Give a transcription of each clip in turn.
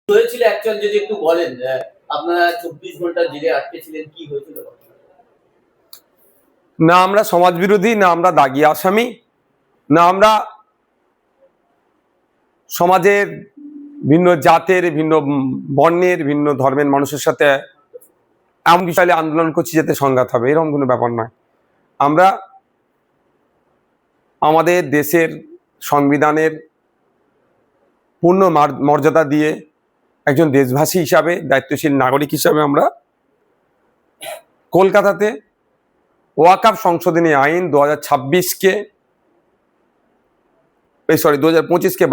হয়েছিল অ্যাকচুয়াল যদি একটু বলেন, আপনারা 24 ঘন্টা জেলে আটকে ছিলেন, কি হয়েছিল? না আমরা সমাজ বিরোধী, না আমরা দাগী আসামি, না আমরা সমাজের ভিন্ন জাতের, ভিন্ন বর্ণের, ভিন্ন ধর্মের মানুষের সাথে এমন বিষয়ে আন্দোলন করছি যাতে সংঘাত হবে, এরকম কোনো ব্যাপার নয়। আমরা আমাদের দেশের সংবিধানের পূর্ণ মর্যাদা দিয়ে একজন দেশবাসী হিসাবে, দায়িত্বশীল নাগরিক হিসাবে আমরা কলকাতাতে ওয়াকফ সংশোধনী আইন 2025কে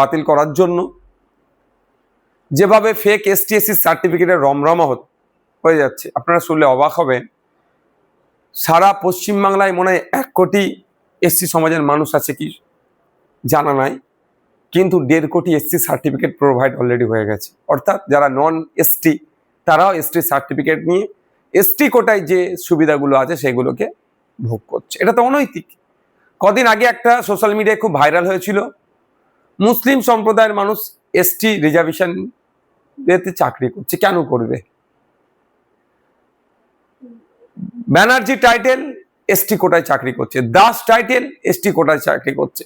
বাতিল করার জন্য যেভাবে ফেক ST/SC সার্টিফিকেটের রমরমা হয়ে যাচ্ছে, আপনারা শুনলে অবাক হবেন। সারা পশ্চিমবাংলায় মনে হয় 1 কোটি SC সমাজের মানুষ আছে কি জানা নাই, কিন্তু 1.5 কোটি SC সার্টিফিকেট প্রোভাইড অলরেডি হয়ে গেছে। অর্থাৎ যারা নন ST তারাও ST সার্টিফিকেট নিয়ে ST কোটায় যে সুবিধাগুলো আছে সেগুলোকে ভোগ করছে। এটা তো অনৈতিক। কদিন আগে একটা সোশ্যাল মিডিয়ায় খুব ভাইরাল হয়েছিল, মুসলিম সম্প্রদায়ের মানুষ ST রিজার্ভেশন দিতে চাকরি করছে, কেন করবে? ব্যানার্জি টাইটেল ST কোটায় চাকরি করছে, দাস টাইটেল ST কোটায় চাকরি করছে।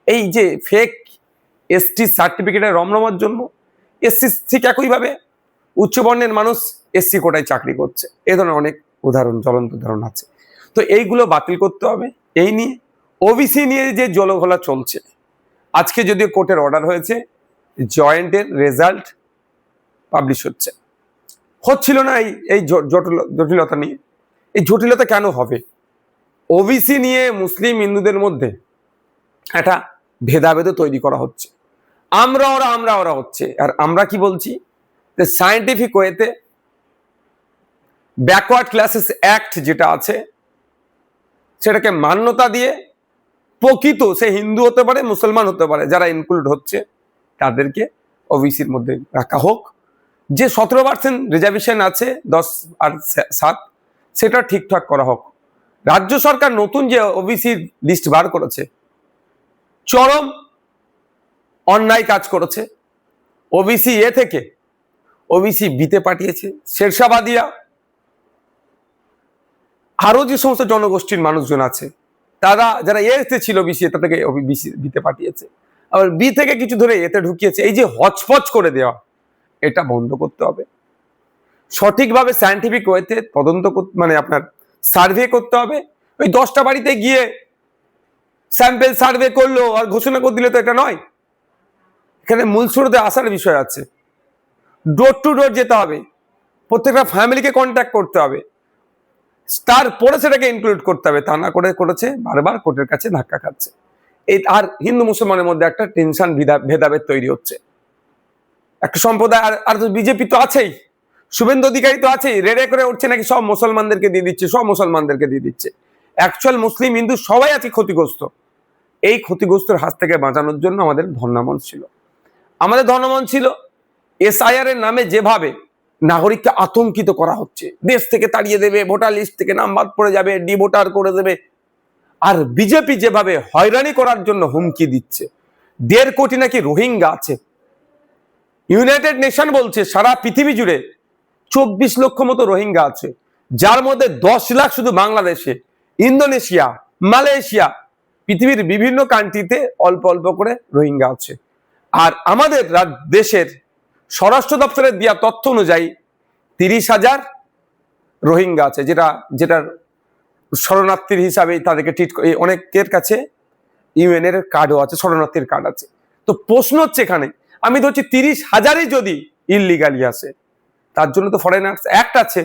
এই যে ফেক ST সার্টিফিকেটের রমরমার জন্য SC ঠিক একইভাবে উচ্চবর্ণের মানুষ SC কোটায় চাকরি করছে। এ ধরনের অনেক জ্বলন্ত উদাহরণ আছে। তো এইগুলো বাতিল করতে হবে। এই নিয়ে OBC নিয়ে যে জলঘোলা চলছে, আজকে যদিও কোর্টের অর্ডার হয়েছে, জয়েন্টের রেজাল্ট পাবলিশ হচ্ছিল না এই জটিলতা নিয়ে। এই জটিলতা কেন হবে? OBC নিয়ে মুসলিম হিন্দুদের মধ্যে একটা ভেদাভেদ তৈরি করা হচ্ছে। আমরা ওরা হচ্ছে। আর আমরা কি বলছি? সায়েন্টিফিক ওয়েতে ব্যাকওয়ার্ড ক্লাসেস অ্যাক্ট যেটা আছে সেটাকে মান্যতা দিয়ে প্রকৃত সে হিন্দু হতে পারে, মুসলমান হতে পারে, যারা ইনক্লুড হচ্ছে তাদেরকে OBCর মধ্যে রাখা হোক। যে 17% রিজার্ভেশন আছে 10 আর 7, সেটা ঠিকঠাক করা হোক। রাজ্য সরকার নতুন যে OBC লিস্ট বার করেছে, চরম অন্যায় কাজ করেছে। OBC A থেকে OBC B তে পাঠিয়েছে। শেরশাবাদিয়া আরো যে সমস্ত জনগোষ্ঠীর মানুষজন আছে তারা যারা এতে ছিল OBC তাদেরকে OBC B তে পাঠিয়েছে, আবার B থেকে কিছু ধরে এতে ঢুকিয়েছে। এই যে হচপচ করে দেওয়া, এটা বন্ধ করতে হবে। সঠিকভাবে সায়েন্টিফিক ওয়েতে তদন্ত মানে আপনার সার্ভে করতে হবে। ওই 10টা বাড়িতে গিয়ে স্যাম্পেল সার্ভে করলো আর ঘোষণা করে দিলে তো এটা নয়। এখানে মূল স্রোতে আসার বিষয় আছে। ডোর টু ডোর যেতে হবে, প্রত্যেকটা ফ্যামিলিকে কন্ট্যাক্ট করতে হবে, তারপরে সেটাকে ইনক্লুড করতে হবে। তা না করে করেছে বারবার কোর্টের কাছে ধাক্কা খাচ্ছে। এই আর হিন্দু মুসলমানের মধ্যে একটা টেনশন, ভেদাভেদ তৈরি হচ্ছে। একটা সম্প্রদায় আর বিজেপি তো আছেই, শুভেন্দু অধিকারী তো আছেই, রেড়ে করে উঠছে নাকি সব মুসলমানদেরকে দিয়ে দিচ্ছে। অ্যাকচুয়াল মুসলিম হিন্দু সবাই আছে ক্ষতিগ্রস্ত। এই ক্ষতিগ্রস্তের হাত থেকে বাঁচানোর জন্য আমাদের ধর্ণামন ছিল। SIR এর নামে যেভাবে নাগরিককে আতঙ্কিত করা হচ্ছে, দেশ থেকে তাড়িয়ে দেবে, ভোটার লিস্ট থেকে নাম বাদ পড়ে যাবে, ডিভোটার করে দেবে, আর বিজেপি যেভাবে হয়রানি করার জন্য হুমকি দিচ্ছে। 1.5 কোটি নাকি রোহিঙ্গা আছে। ইউনাইটেড নেশন বলছে সারা পৃথিবী জুড়ে 24 লক্ষ মতো রোহিঙ্গা আছে, যার মধ্যে 10 লাখ শুধু বাংলাদেশে, ইন্দোনেশিয়া, মালয়েশিয়া, পৃথিবীর বিভিন্ন কান্ট্রিতে অল্প অল্প করে রোহিঙ্গা আছে। আর আমাদের দেশের স্বরাষ্ট্র দপ্তরের দেওয়া তথ্য অনুযায়ী 30,000 রোহিঙ্গা আছে, যেটার শরণার্থীর হিসাবে তাদেরকে ট্রিট করে। অনেকের কাছে UN এর কার্ডও আছে, শরণার্থীর কার্ড আছে। তো প্রশ্ন হচ্ছে এখানে, আমি ধরছি 30,000ই যদি ইললিগালি আসে, তার জন্য তো ফরেনার্স অ্যাক্ট আছে।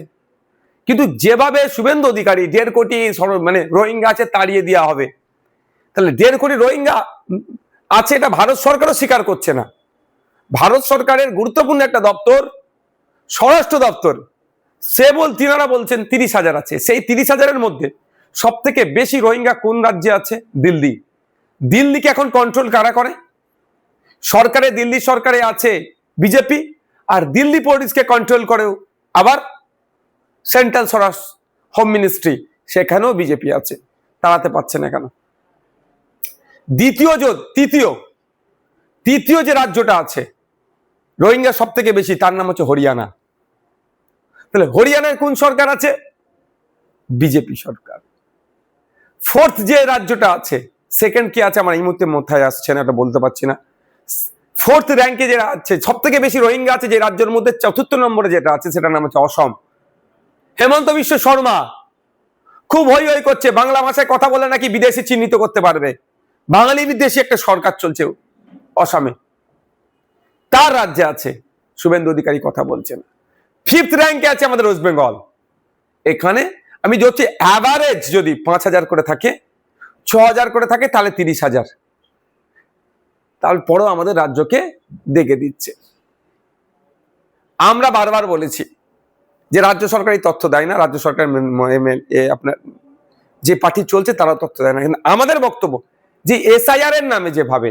কিন্তু যেভাবে শুভেন্দু অধিকারী 1.5 কোটি মানে রোহিঙ্গা আছে তাড়িয়ে দেওয়া হবে, তাহলে 1.5 কোটি রোহিঙ্গা আছে এটা ভারত সরকারও স্বীকার করছে না। ভারত সরকারের গুরুত্বপূর্ণ একটা দপ্তর, স্বরাষ্ট্র দপ্তর, তিনারা বলছেন 30,000 আছে। সেই 30,000-এর মধ্যে সব থেকে বেশি রোহিঙ্গা কোন রাজ্যে আছে? দিল্লিকে এখন কন্ট্রোল কারা করে? দিল্লি সরকারে আছে বিজেপি, আর দিল্লি পুলিশকে কন্ট্রোল করেও আবার সেন্ট্রাল হোম মিনিস্ট্রি, সেখানেও বিজেপি আছে। তাড়াতে পারছে না কেন? তৃতীয় যে রাজ্যটা আছে রোহিঙ্গা সব থেকে বেশি, তার নাম হচ্ছে হরিয়ানা। তাহলে হরিয়ানার কোন সরকার আছে? বিজেপি সরকার। ফোর্থ যে রাজ্যটা আছে, সেকেন্ড কি আছে আমার এই মুহূর্তে মাথায় আসছে না, এটা বলতে পারছি না। ফোর্থ র্যাঙ্কে যেটা আছে, সব থেকে বেশি রোহিঙ্গা আছে যে রাজ্যের মধ্যে, চতুর্থ নম্বরে যেটা আছে সেটার নাম হচ্ছে অসম। হেমন্ত বিশ্ব শর্মা খুব হই হই করছে, বাংলা ভাষায় কথা বলে নাকি বিদেশি চিহ্নিত করতে পারবে। বাঙালি বিদেশি একটা সরকার চলছে অসমে, তার রাজ্যে আছে শুভেন্দু অধিকারী কথা বলছেন। ফিফথ র্যাঙ্কে আছে আমাদের ওয়েস্ট বেঙ্গল। এখানে আমি যদি অ্যাভারেজ যদি 5,000 করে থাকে, 6,000 করে থাকে, তাহলে 30,000, তারপরেও আমাদের রাজ্যকে দেখে দিচ্ছে। আমরা বারবার বলেছি যে রাজ্য সরকার এই তথ্য দেয় না, রাজ্য সরকার আপনার যে পার্টি চলছে তারা তথ্য দেয় না। কিন্তু আমাদের বক্তব্য যে এসআইআর এর নামে যেভাবে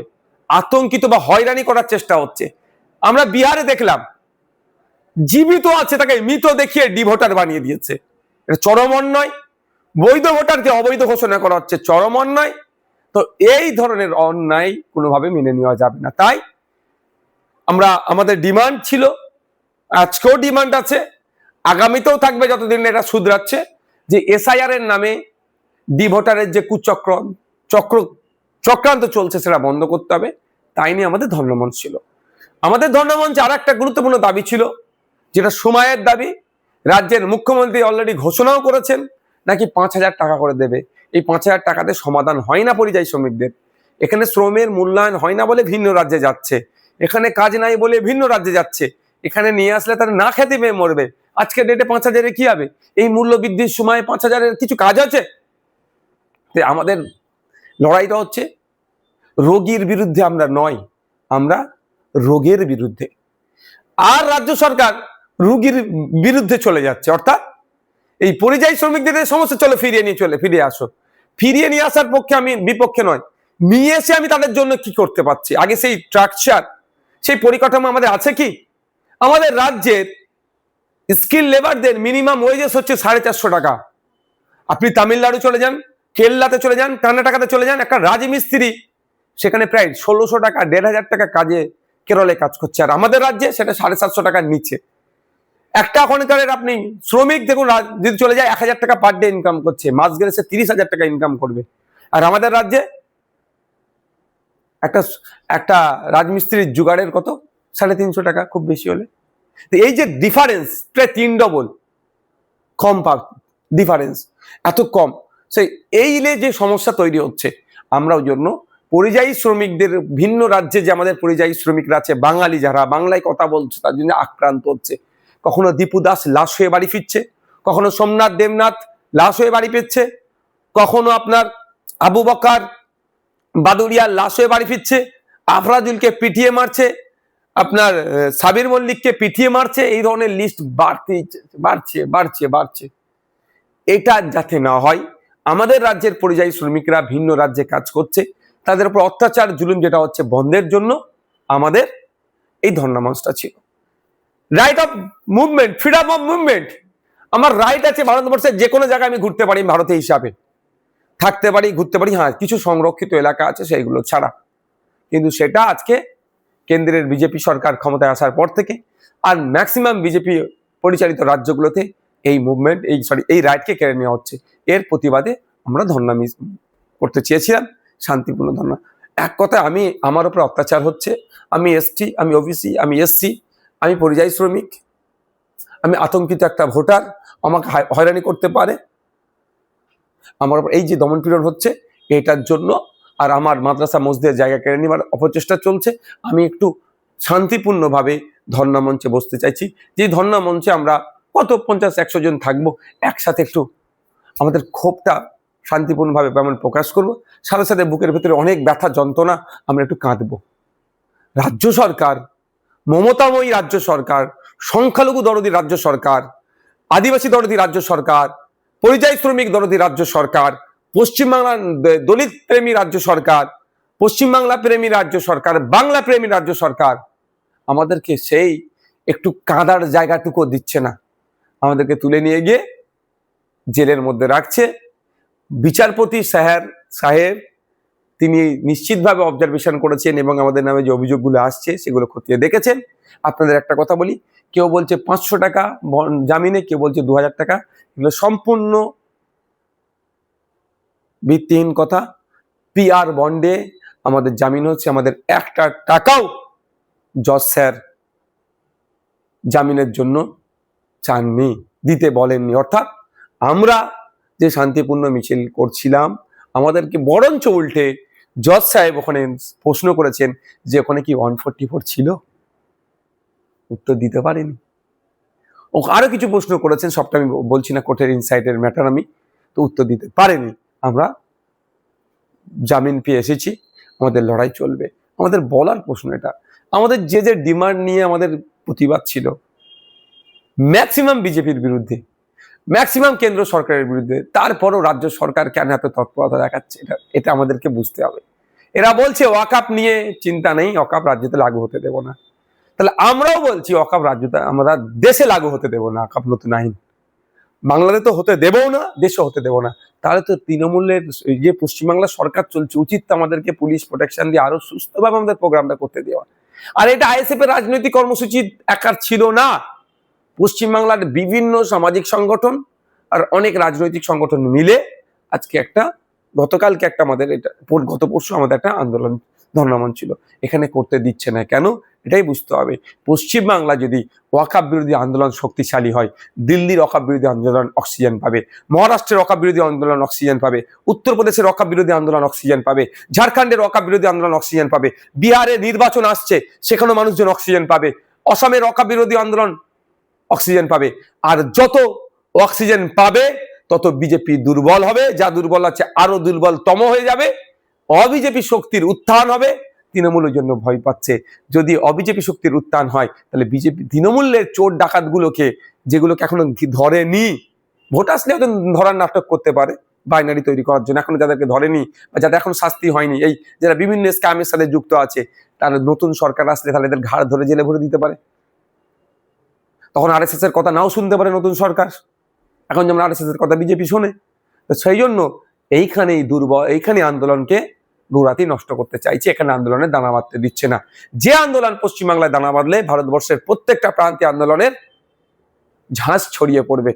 আতঙ্কিত বা হয়রানি করার চেষ্টা হচ্ছে, আমরা বিহারে দেখলাম জীবিত আছে তাকে মৃত দেখিয়ে ডি ভোটার বানিয়ে দিয়েছে। এটা চরম অন্যায়। বৈধ ভোটারকে অবৈধ ঘোষণা করা হচ্ছে, চরম অন্যায়। তো এই ধরনের অন্যায় কোনোভাবে মেনে নেওয়া যাবে না। তাই আমাদের ডিমান্ড ছিল, আজকেও ডিমান্ড আছে, আগামীতেও থাকবে যতদিন এটা শুধরাচ্ছে, যে এসআইআর এর নামে ডি ভোটারের যে চক্রান্ত চলছে সেটা বন্ধ করতে হবে। তাই নিয়ে আমাদের ধর্ণমঞ্চ ছিল। আমাদের ধর্ণমঞ্চে আর একটা গুরুত্বপূর্ণ দাবি ছিল, যেটা সময়ের দাবি। রাজ্যের মুখ্যমন্ত্রী অলরেডি ঘোষণাও করেছেন নাকি 5,000 টাকা করে দেবে। এই 5,000 টাকাতে সমাধান হয় না পরিযায়ী শ্রমিকদের। এখানে শ্রমের মূল্যায়ন হয় না বলে ভিন্ন রাজ্যে যাচ্ছে, এখানে কাজ নাই বলে ভিন্ন রাজ্যে যাচ্ছে। এখানে নিয়ে আসলে তারা না খেতে পেয়ে মরবে। আজকে ডেটে 5,000-এ কি হবে? এই মূল্য বৃদ্ধির সময় 5,000-এর কিছু কাজ আছে? আমাদের লড়াইটা হচ্ছে রোগীর বিরুদ্ধে আমরা নয়, আমরা রোগের বিরুদ্ধে। আর রাজ্য সরকার রোগীর বিরুদ্ধে চলে যাচ্ছে, অর্থাৎ এই পরিযায়ী শ্রমিকদের সমস্যা চলে ফিরিয়ে আসো। ফিরিয়ে নিয়ে আসার পক্ষে আমি বিপক্ষে নয়, নিয়ে এসে আমি তাদের জন্য কি করতে পারছি, আগে সেই স্ট্রাকচার, সেই পরিকাঠামো আমাদের আছে কি? আমাদের রাজ্যের স্কিল লেবারদের মিনিমাম ওয়েজেস হচ্ছে 450 টাকা। আপনি তামিলনাড়ু চলে যান, কেরলাতে চলে যান, কর্ণাটকাতে চলে যান, একটা রাজমিস্ত্রি সেখানে প্রায় 1,600 টাকা, 1,500 টাকা কাজে কেরলে কাজ করছে, আর আমাদের রাজ্যে সেটা 750 টাকার নিচে। একটা ওখানকার আপনি শ্রমিক দেখুন, যদি চলে যায় 1,000 টাকা পার ডে ইনকাম করছে, মাস গেলে সে 30,000 টাকা ইনকাম করবে। আর আমাদের রাজ্যে একটা রাজমিস্ত্রির জোগাড়ের কত? 350 টাকা খুব বেশি হলে। তো এই যে ডিফারেন্স, প্রায় 3 ডবল কম ডিফারেন্স, এত কম, সেই যে সমস্যা তৈরি হচ্ছে। আমরা ওই জন্য পরিযায়ী শ্রমিকদের, ভিন্ন রাজ্যে যে আমাদের পরিযায়ী শ্রমিকরা আছে, বাঙালি যারা বাংলায় কথা বলছে, তার জন্য আক্রান্ত হচ্ছে। কখনো দীপু দাস লাশ হয়ে বাড়ি ফিরছে, কখনো সোমনাথ দেবনাথ লাশ হয়ে বাড়ি ফিরছে, কখনো আপনার আবু বকর বাদুরিয়া লাশ হয়ে বাড়ি ফিরছে, আফরাজুলকে পিটিয়ে মারছে, আপনার সাবির মল্লিককে পিটিয়ে মারছে। এই ধরনের লিস্ট বাড়ছে। এটা যাতে না হয়, আমাদের রাজ্যের পরিযায়ী শ্রমিকরা ভিন্ন রাজ্যে কাজ করছে, তাদের উপর অত্যাচার জুলুম যেটা হচ্ছে বন্ধের জন্য আমাদের এই ধর্ণামঞ্চটা ছিল। Right of movement, freedom of movement, আমার রাইট আছে ভারতবর্ষের যে কোনো জায়গায় আমি ঘুরতে পারি, ভারতীয় হিসাবে থাকতে পারি, ঘুরতে পারি। হ্যাঁ, কিছু সংরক্ষিত এলাকা আছে সেইগুলো ছাড়া। কিন্তু সেটা আজকে কেন্দ্রের বিজেপি সরকার ক্ষমতায় আসার পর থেকে, আর ম্যাক্সিমাম বিজেপি পরিচালিত রাজ্যগুলোতে এই মুভমেন্ট, এই রাইটকে কেড়ে নেওয়া হচ্ছে। এর প্রতিবাদে আমরা ধর্ণা করতে চেয়েছিলাম, শান্তিপূর্ণ ধর্ণা। এক কথায় আমার উপর অত্যাচার হচ্ছে, আমি এসটি, আমি ওবিসি, আমি এসসি, আমি পরিযায়ী শ্রমিক, আমি আতঙ্কিত একটা ভোটার, আমাকে হয়রানি করতে পারে, আমার উপর এই যে দমনপীড়ন হচ্ছে, এটার জন্য আর আমার মাদ্রাসা মসজিদের জায়গা কেড়ে নেওয়ার অপচেষ্টা চলছে। আমি একটু শান্তিপূর্ণভাবে ধর্ণা মঞ্চে বসতে চাইছি, যে ধর্ণা মঞ্চে আমরা কত 50-100 জন থাকবো, একসাথে একটু আমাদের ক্ষোভটা শান্তিপূর্ণভাবে আমরা প্রকাশ করব। সাথে সাথে বুকের ভেতরে অনেক ব্যথা যন্ত্রণা, আমরা একটু কাঁদবো। রাজ্য সরকার, মমতাময়ী রাজ্য সরকার, সংখ্যালঘু দরদি রাজ্য সরকার, আদিবাসী দরদি রাজ্য সরকার, পরিযায়ী শ্রমিক দরদি রাজ্য সরকার, পশ্চিমবাংলার দলিত প্রেমী রাজ্য সরকার, পশ্চিমবাংলা প্রেমী রাজ্য সরকার, বাংলা প্রেমী রাজ্য সরকার আমাদেরকে সেই একটু কাঁদার জায়গাটুকু দিচ্ছে না, আমাদেরকে তুলে নিয়ে গিয়ে জেলের মধ্যে রাখছে। বিচারপতি সাহেব তিনি নিশ্চিতভাবে অবজারভেশন করেছেন এবং আমাদের নামে যে অভিযোগগুলো আসছে সেগুলো খতিয়ে দেখেছেন। আপনাদের একটা কথা বলি, কেউ বলছে 500 টাকা জামিনে, কেউ বলছে 2000 টাকা, এগুলো সম্পূর্ণ ভিত্তিহীন কথা। পিআর বন্ডে আমাদের জামিন হচ্ছে, আমাদের 1 টাকাও জজ স্যার জামিনের জন্য চাননি, দিতে বলেননি। অর্থাৎ আমরা যে শান্তিপূর্ণ মিছিল করছিলাম, আমাদেরকে বরঞ্চ উল্টে জজ সাহেব ওখানে প্রশ্ন করেছেন যে ওখানে কি 144 ছিল, উত্তর দিতে পারেনি। ও আরো কিছু প্রশ্ন করেছেন, সবটা আমি বলছি না, কোর্টের ইনসাইটের ম্যাটার, আমি তো উত্তর দিতে পারেনি। আমরা জামিন পেয়ে এসেছি, আমাদের লড়াই চলবে। আমাদের বলার প্রশ্ন এটা, আমাদের যে যে ডিমান্ড নিয়ে আমাদের প্রতিবাদ ছিল, ম্যাক্সিমাম বিজেপির বিরুদ্ধে, ম্যাক্সিমাম কেন্দ্র সরকারের বিরুদ্ধে, তারপরও রাজ্য সরকার কেন এত তৎপরতা দেখাচ্ছে, এটা আমাদেরকে বুঝতে হবে। এরা বলছে ওয়াকাফ নিয়ে চিন্তা নেই, ওয়াকাফ রাজ্যতে লাগু হতে দেব না। তাহলে আমরাও বলছি ওয়াকাফ রাজ্যতে, আমরা দেশে লাগু হতে দেব না ওয়াকাফ নতুন আইন, বাংলাদেশ তো হতে দেবও না, দেশে হতে দেব না। তাহলে তো তৃণমূলের যে পশ্চিমবাংলার সরকার চলছে, উচিত আমাদেরকে পুলিশ প্রোটেকশন দিয়ে আরো সুস্থভাবে আমাদের প্রোগ্রামটা করতে দেওয়া। আর এটা আইএসএফ এর রাজনৈতিক কর্মসূচি একার ছিল না, পশ্চিমবাংলার বিভিন্ন সামাজিক সংগঠন আর অনেক রাজনৈতিক সংগঠন মিলে আজকে একটা, গতকালকে একটা, আমাদের এটা গত পরশু আমাদের একটা আন্দোলন ধর্ণামন ছিল, এখানে করতে দিচ্ছে না কেন, এটাই বুঝতে হবে। পশ্চিমবাংলা যদি ওয়াকাফ বিরোধী আন্দোলন শক্তিশালী হয়, দিল্লির ওয়াকাফ বিরোধী আন্দোলন অক্সিজেন পাবে, মহারাষ্ট্রের ওয়াকাফ বিরোধী আন্দোলন অক্সিজেন পাবে, উত্তরপ্রদেশের ওয়াকাফ বিরোধী আন্দোলন অক্সিজেন পাবে, ঝাড়খণ্ডের ওয়াকাফ বিরোধী আন্দোলন অক্সিজেন পাবে, বিহারে নির্বাচন আসছে সেখানেও মানুষজন অক্সিজেন পাবে, অসমের ওয়াকাফ বিরোধী আন্দোলন অক্সিজেন পাবে। আর যত অক্সিজেন পাবে তত বিজেপি দুর্বল হবে, যা দুর্বল আছে আরো দুর্বলতম হয়ে যাবে, অবিজেপি শক্তির উত্থান হবে। তৃণমূলের জন্য ভয় পাচ্ছে, যদি অবিজেপি শক্তির উত্থান হয় তাহলে বিজেপি তৃণমূলের চোর ডাকাত গুলোকে, যেগুলোকে এখনো ধরেনি, ভোট আসলে ধরার নাটক করতে পারে বাইনারি তৈরি করার জন্য, এখনো যাদেরকে ধরেনি বা যাদের এখন শাস্তি হয়নি, এই যারা বিভিন্ন স্ক্যামের সাথে যুক্ত আছে, তারা নতুন সরকার আসলে তাহলে এদের ঘাড় ধরে জেলে ভরে দিতে পারে। তখন আরএসএস এর কথা নাও শুনতে পারে নতুন সরকার, এখন যেমন আরএসএস এর কথা বিজেপি শোনে। তো সেই জন্য এইখানে আন্দোলনকে দৌড়াতি নষ্ট করতে চাইছে, এখানে আন্দোলনের দানা বাঁধতে দিচ্ছে না। যে আন্দোলন পশ্চিমবাংলায় দানা বাঁধলে ভারতবর্ষের প্রত্যেকটা প্রান্তে আন্দোলনের ঝাঁস ছড়িয়ে পড়বে,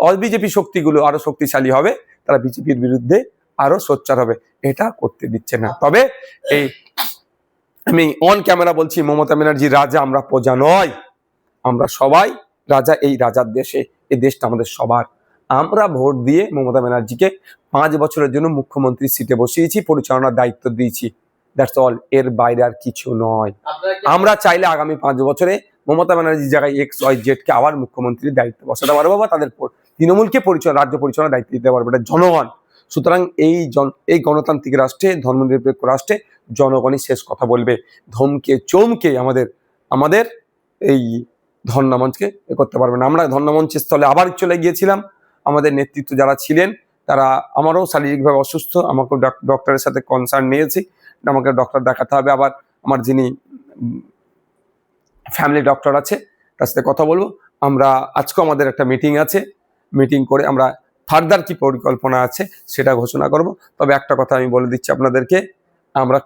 অবিজেপি শক্তিগুলো আরো শক্তিশালী হবে, তারা বিজেপির বিরুদ্ধে আরো সোচ্চার হবে, এটা করতে দিচ্ছে না। তবে এই আমি অন ক্যামেরা বলছি, মমতা ব্যানার্জি রাজা, আমরা প্রজা নয়, আমরা সবাই রাজা এই রাজার দেশে, এই দেশটা আমাদের সবার। আমরা ভোট দিয়ে মমতা ব্যানার্জিকে 5 বছরের জন্য মুখ্যমন্ত্রী সিটে বসিয়েছি, পরিচালনার দায়িত্ব দিয়েছি, দ্যাটস অল, এর বাইরে আর কিছু নয়। আমরা চাইলে আগামী 5 বছরে মমতা ব্যানার্জির জায়গায় XYZ কে আবার মুখ্যমন্ত্রীর দায়িত্ব বসাতে পারবো, বা তাদের তৃণমূলকে রাজ্য পরিচালনার দায়িত্ব দিতে পারবো, এটা জনগণ। সুতরাং এই গণতান্ত্রিক রাষ্ট্রে, ধর্মনিরপেক্ষ রাষ্ট্রে জনগণই শেষ কথা বলবে। ধমকে চমকে আমাদের এই ধর্ণামঞ্চকে করতে পারবে না। আমরা ধর্ণামঞ্চের স্থলে আবার চলে গিয়েছিলাম, আমাদের নেতৃত্ব যারা ছিলেন তারা, আমারও শারীরিকভাবে অসুস্থ, আমাকে ডক্টরের সাথে কনসার্ন নিয়েছি, আমাকে ডক্টর দেখাতে হবে, আবার আমার যিনি ফ্যামিলি ডক্টর আছে তার সাথে কথা বলবো। আমরা আজকেও আমাদের একটা মিটিং আছে, মিটিং করে আমরা ফার্দার কি পরিকল্পনা আছে সেটা ঘোষণা করব। তবে একটা কথা আমি বলে দিচ্ছি আপনাদেরকে, আমরা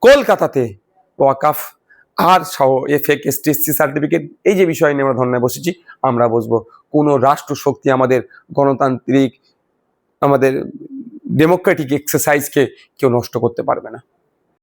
কলকাতাতে ওয়াকাফ আর সহ FAQ STSC সার্টিফিকেট, এই যে বিষয় নিয়ে আমরা ধর্নায় বসেছি, আমরা বসবো। কোনো রাষ্ট্র শক্তি আমাদের গণতান্ত্রিক, আমাদের ডেমোক্রেটিক এক্সারসাইজকে কেউ নষ্ট করতে পারবে না।